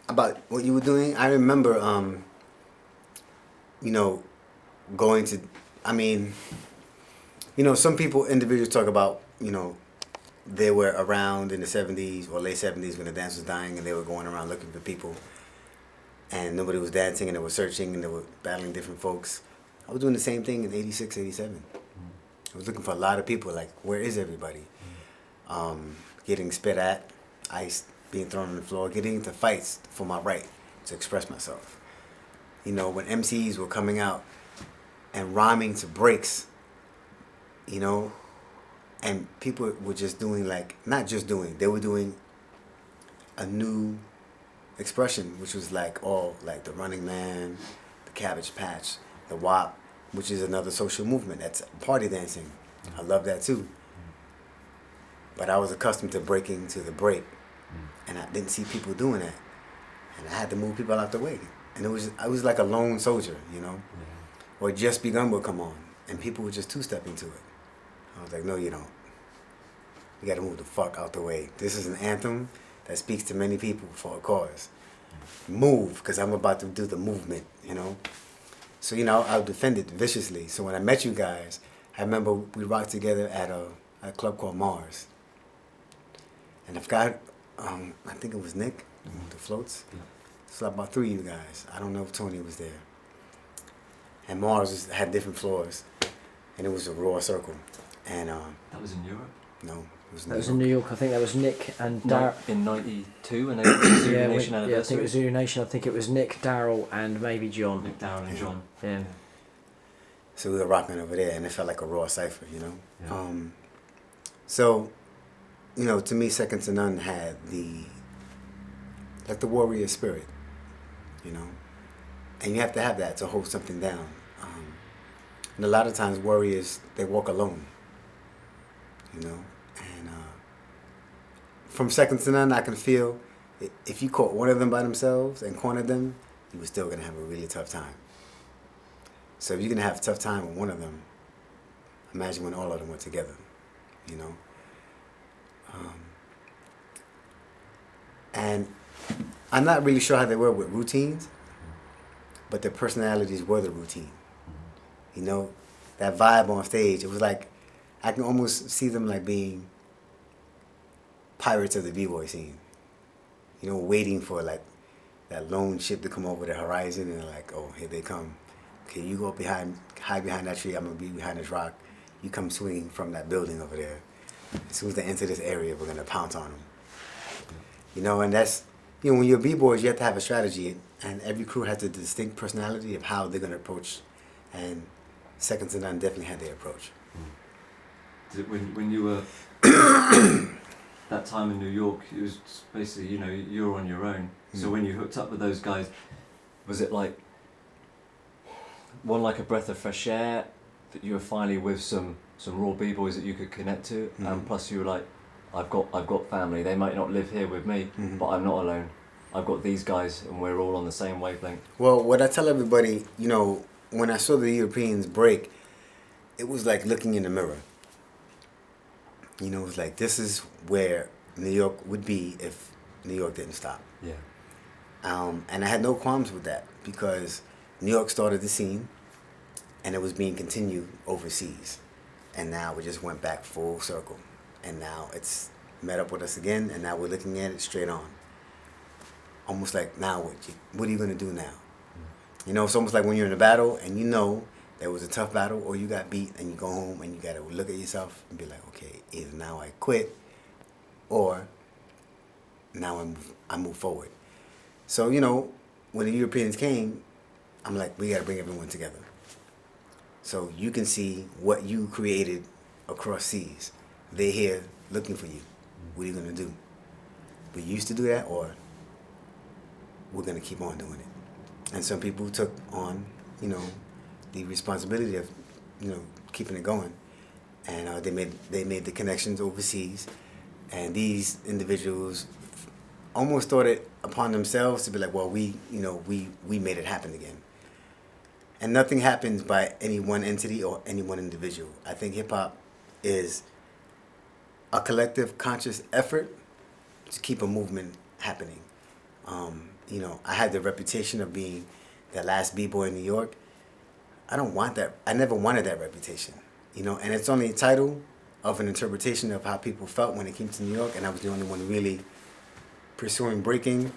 about what you were doing, I remember, you know, going to, I mean, some people, individuals talk about, they were around in the 70s or late 70s when the dance was dying and they were going around looking for people and nobody was dancing and they were searching and they were battling different folks. I was doing the same thing in 86, 87. I was looking for a lot of people, like, where is everybody? Getting spit at, ice being thrown on the floor, getting into fights for my right to express myself. When MCs were coming out and rhyming to breaks, and people were just doing, like, not just doing, they were doing a new expression, which was like all, like the Running Man, the Cabbage Patch, the WAP, which is another social movement. That's party dancing. I love that too. But I was accustomed to breaking to the break, and I didn't see people doing that, and I had to move people out the way. And I was like a lone soldier, or Just Begun would come on, and people would just two-step into it. I was like, no, you don't. You got to move the fuck out the way. This is an anthem that speaks to many people for a cause. Move, because I'm about to do the movement, So, I would defend it viciously. So when I met you guys, I remember we rocked together at a club called Mars. And I forgot, I think it was Nick, the floats. Yeah. So about 3 of you guys. I don't know if Tony was there. And Mars had different floors, and it was a raw circle. And that was in Europe? No, it was That was in New York. I think that was Nick and Daryl. In '92, and they went to the Zulu Nation anniversary. Yeah, I think it was Zulu Nation. I think it was Nick, Daryl, and maybe John. Nick, Daryl, and John. Yeah. So we were rocking over there, and it felt like a raw cipher, Yeah. So, to me, Second to None had the warrior spirit, and you have to have that to hold something down. And a lot of times warriors, they walk alone, and from Second to None, I can feel if you caught one of them by themselves and cornered them, you were still going to have a really tough time. So if you're going to have a tough time with one of them, imagine when all of them were together, And I'm not really sure how they were with routines, but their personalities were the routine. That vibe on stage, it was like, I can almost see them like being pirates of the B-Boy scene. Waiting for like that lone ship to come over the horizon and like, oh, here they come. Okay, you go hide behind that tree, I'm gonna be behind this rock. You come swinging from that building over there. As soon as they enter this area, we're gonna pounce on them. And that's, when you're B-Boys, you have to have a strategy, and every crew has a distinct personality of how they're gonna approach, and Second to None definitely had their approach. When you were that time in New York, it was basically, you were on your own. So when you hooked up with those guys, was it like like a breath of fresh air, that you were finally with some raw B-boys that you could connect to, and plus you were like, I've got family. They might not live here with me, but I'm not alone. I've got these guys, and we're all on the same wavelength. Well, what I tell everybody, when I saw the Europeans break, it was like looking in the mirror. It was like, this is where New York would be if New York didn't stop. Yeah. And I had no qualms with that, because New York started the scene, and it was being continued overseas. And now we just went back full circle. And now it's met up with us again, and now we're looking at it straight on. Almost like, now what are you going to do now? It's almost like when you're in a battle, and there was a tough battle, or you got beat, and you go home, and you got to look at yourself and be like, okay, either now I quit, or now I move forward. So, when the Europeans came, I'm like, we got to bring everyone together. So you can see what you created across seas. They're here looking for you. What are you going to do? We used to do that, or we're going to keep on doing it. And some people took on, the responsibility of, keeping it going. And they made the connections overseas. And these individuals almost thought it upon themselves to be like, well, we made it happen again. And nothing happens by any one entity or any one individual. I think hip-hop is a collective conscious effort to keep a movement happening. you know, I had the reputation of being the last B-Boy in New York. I don't want that. I never wanted that reputation, you know, and it's only a title of an interpretation of how people felt when it came to New York, and I was the only one really pursuing breaking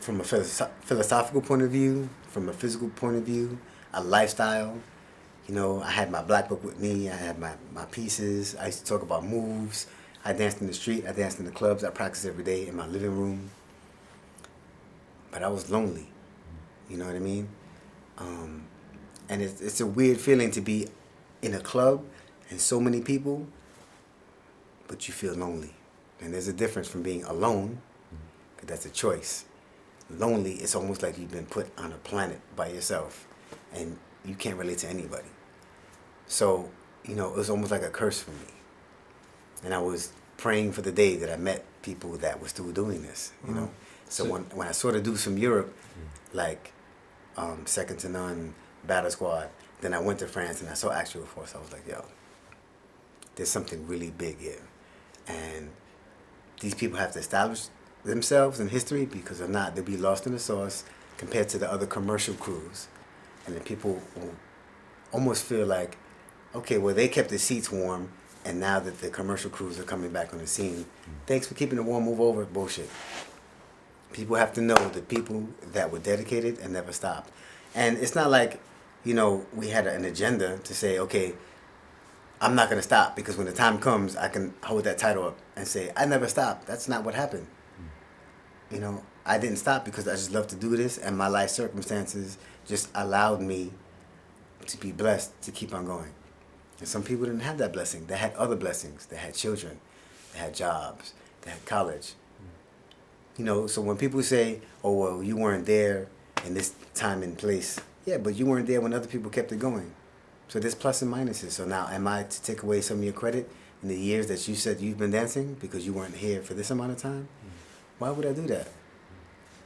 from a philosophical point of view, from a physical point of view, a lifestyle. You know, I had my black book with me. I had my pieces. I used to talk about moves. I danced in the street. I danced in the clubs. I practiced every day in my living room. But I was lonely. You know what I mean? And it's a weird feeling to be in a club and so many people, but you feel lonely. And there's a difference from being alone, because that's a choice. Lonely, it's almost like you've been put on a planet by yourself and you can't relate to anybody. So, you know, it was almost like a curse for me. And I was praying for the day that I met people that were still doing this, you know. So when I sort of do some Europe, like Second to None, Battle Squad, then I went to France and I saw Actual Force. I was like, yo, there's something really big here. And these people have to establish themselves in history, because if not, they'll be lost in the sauce compared to the other commercial crews. And then people will almost feel like, okay, well, they kept the seats warm, and now that the commercial crews are coming back on the scene, thanks for keeping it warm, move over. Bullshit. People have to know the people that were dedicated and never stopped. And it's not like, you know, we had an agenda to say, okay, I'm not going to stop, because when the time comes, I can hold that title up and say, I never stopped. That's not what happened. You know, I didn't stop because I just love to do this, and my life circumstances just allowed me to be blessed to keep on going. And some people didn't have that blessing. They had other blessings. They had children. They had jobs. They had college. You know, so when people say, oh, well, you weren't there in this time and place. Yeah, but you weren't there when other people kept it going. So there's plus and minuses. So now am I to take away some of your credit in the years that you said you've been dancing because you weren't here for this amount of time? Why would I do that?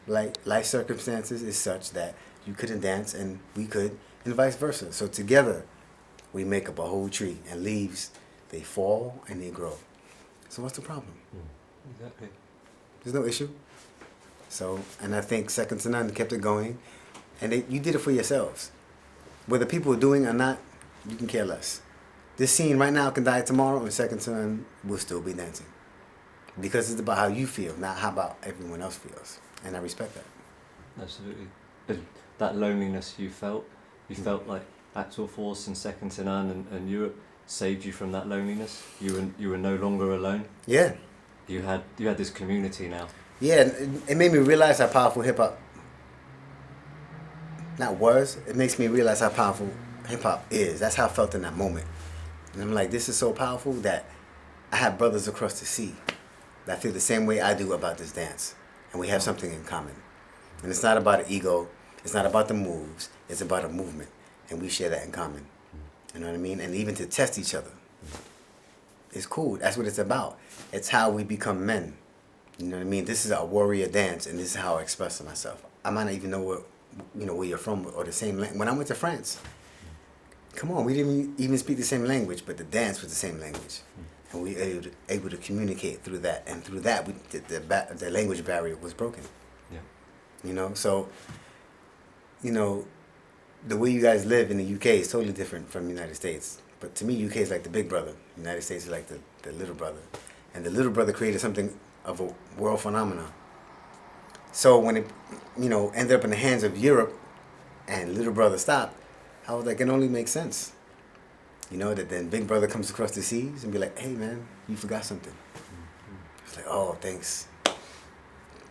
Like, life circumstances is such that you couldn't dance and we could, and vice versa. So together, we make up a whole tree, and leaves, they fall and they grow. So what's the problem? Exactly. There's no issue. So, and I think Second to None kept it going, and you did it for yourselves. Whether people are doing or not, you can care less. This scene right now can die tomorrow, and Second to None will still be dancing. Because it's about how you feel, not how about everyone else feels. And I respect that. Absolutely. That loneliness you felt like Actual Force and Second to None and Europe saved you from that loneliness. You were no longer alone. Yeah. You had this community now. Yeah, it made me realize how powerful hip hop it makes me realize how powerful hip hop is. That's how I felt in that moment. And I'm like, this is so powerful that I have brothers across the sea that feel the same way I do about this dance. And we have something in common. And it's not about an ego. It's not about the moves. It's about a movement. And we share that in common. You know what I mean? And even to test each other. It's cool. That's what it's about. It's how we become men. You know what I mean? This is a warrior dance, and this is how I express myself. I might not even know where you're from or the same language. When I went to France, come on, we didn't even speak the same language, but the dance was the same language. And we were able to communicate through that. And through that, the language barrier was broken. Yeah. You know, so, you know, the way you guys live in the UK is totally different from the United States. But to me, UK is like the big brother. The United States is like the little brother. And the little brother created something of a world phenomenon. So when it, you know, ended up in the hands of Europe and little brother stopped, I was like, it only makes sense. You know, that then big brother comes across the seas and be like, hey man, you forgot something. It's like, oh, thanks.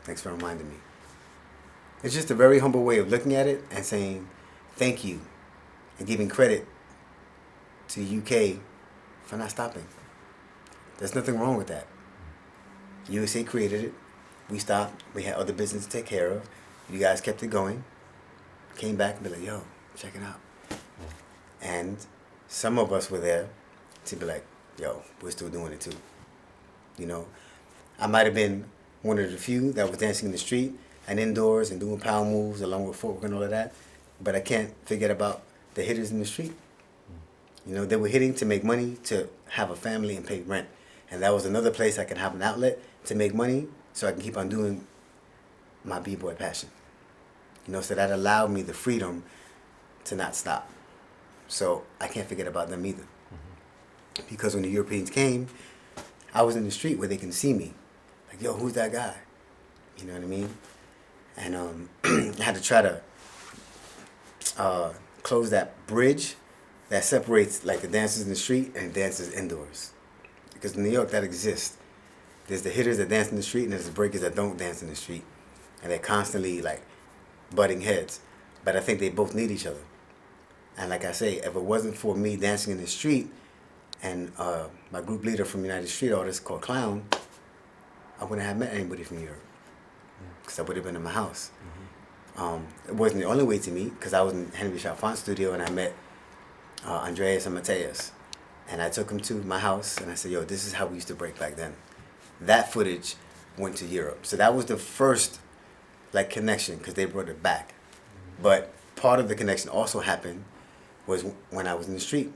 Thanks for reminding me. It's just a very humble way of looking at it and saying thank you and giving credit to UK for not stopping. There's nothing wrong with that. USA created it. We stopped. We had other business to take care of. You guys kept it going. Came back and be like, yo, check it out. And some of us were there to be like, yo, we're still doing it too. You know, I might have been one of the few that was dancing in the street and indoors and doing power moves along with folk and all of that. But I can't forget about the hitters in the street. You know, they were hitting to make money, to have a family and pay rent. And that was another place I could have an outlet to make money so I can keep on doing my B-Boy passion. You know, so that allowed me the freedom to not stop. So I can't forget about them either. Because when the Europeans came, I was in the street where they can see me. Like, yo, who's that guy? You know what I mean? And I had to try to close that bridge that separates like the dancers in the street and dancers indoors. Because in New York that exists. There's the hitters that dance in the street and there's the breakers that don't dance in the street. And they're constantly like butting heads. But I think they both need each other. And like I say, if it wasn't for me dancing in the street and my group leader from United Street Artists called Clown, I wouldn't have met anybody from Europe. Because I would have been in my house. It wasn't the only way to meet, because I was in Henry Chalfont's studio and I met Andreas and Mateus. And I took him to my house and I said, yo, this is how we used to break back then. That footage went to Europe. So that was the first like connection, because they brought it back. But part of the connection also happened was when I was in the street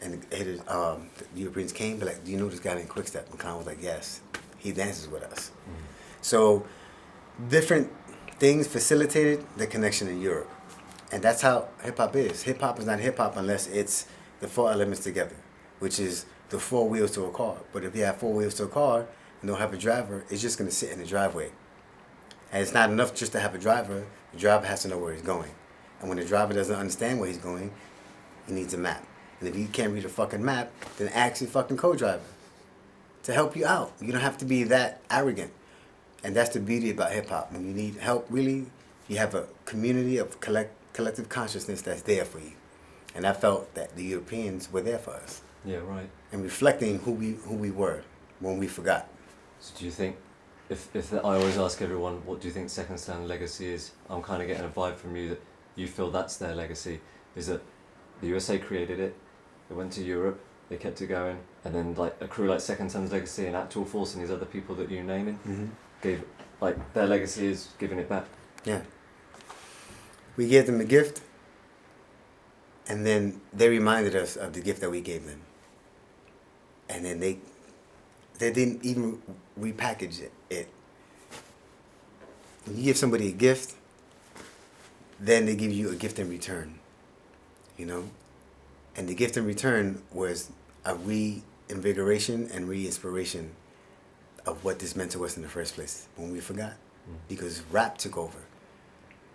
and the Europeans came, like, do you know this guy named Kwikstep? And Clown was like, yes, he dances with us. So different things facilitated the connection in Europe. And that's how hip-hop is. Hip-hop is not hip-hop unless it's the four elements together, which is the four wheels to a car. But if you have four wheels to a car and don't have a driver, it's just going to sit in the driveway. And it's not enough just to have a driver. The driver has to know where he's going. And when the driver doesn't understand where he's going, he needs a map. And if you can't read a fucking map, then ask your fucking co-driver to help you out. You don't have to be that arrogant. And that's the beauty about hip-hop. When you need help, really, you have a community of collective consciousness that's there for you. And I felt that the Europeans were there for us. Yeah, right. And reflecting who we were when we forgot. So do you think, I always ask everyone, what do you think Second Stand legacy is? I'm kind of getting a vibe from you that you feel that's their legacy, is that the USA created it, it went to Europe, they kept it going, and then like a crew like Second Stand's legacy and Actual Force and these other people that you're naming, gave, like, their legacy is giving it back. Yeah. We gave them a gift, and then they reminded us of the gift that we gave them. And then they didn't even repackage it. When you give somebody a gift, then they give you a gift in return, you know? And the gift in return was a reinvigoration and re-inspiration of what this meant to us in the first place when we forgot. Because rap took over,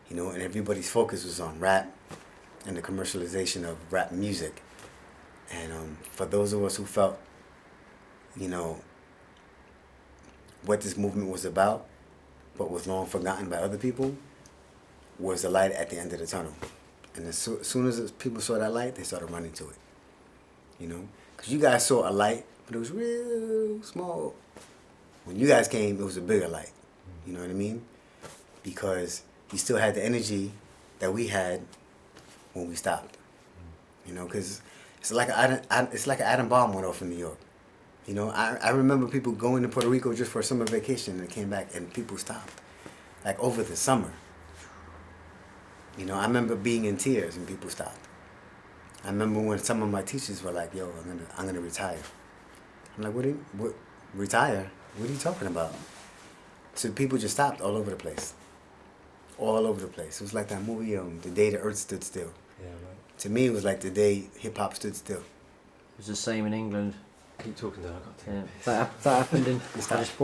you know, and everybody's focus was on rap and the commercialization of rap music. And for those of us who felt, you know, what this movement was about, but was long forgotten by other people, was the light at the end of the tunnel. And as soon as people saw that light, they started running to it, you know? Because you guys saw a light, but it was real small. When you guys came, it was a bigger light, you know what I mean? Because you still had the energy that we had when we stopped, you know? Because it's like an atom bomb went off in New York. You know, I remember people going to Puerto Rico just for a summer vacation and came back and people stopped, like over the summer. You know, I remember being in tears and people stopped. I remember when some of my teachers were like, "Yo, I'm gonna retire." I'm like, "What? Retire? What are you talking about?" So people just stopped all over the place, all over the place. It was like that movie, The Day the Earth Stood Still. Yeah, right. To me, it was like the day hip hop stood still. It was the same in England. Keep talking, though. I got to Yeah, that happened in. I just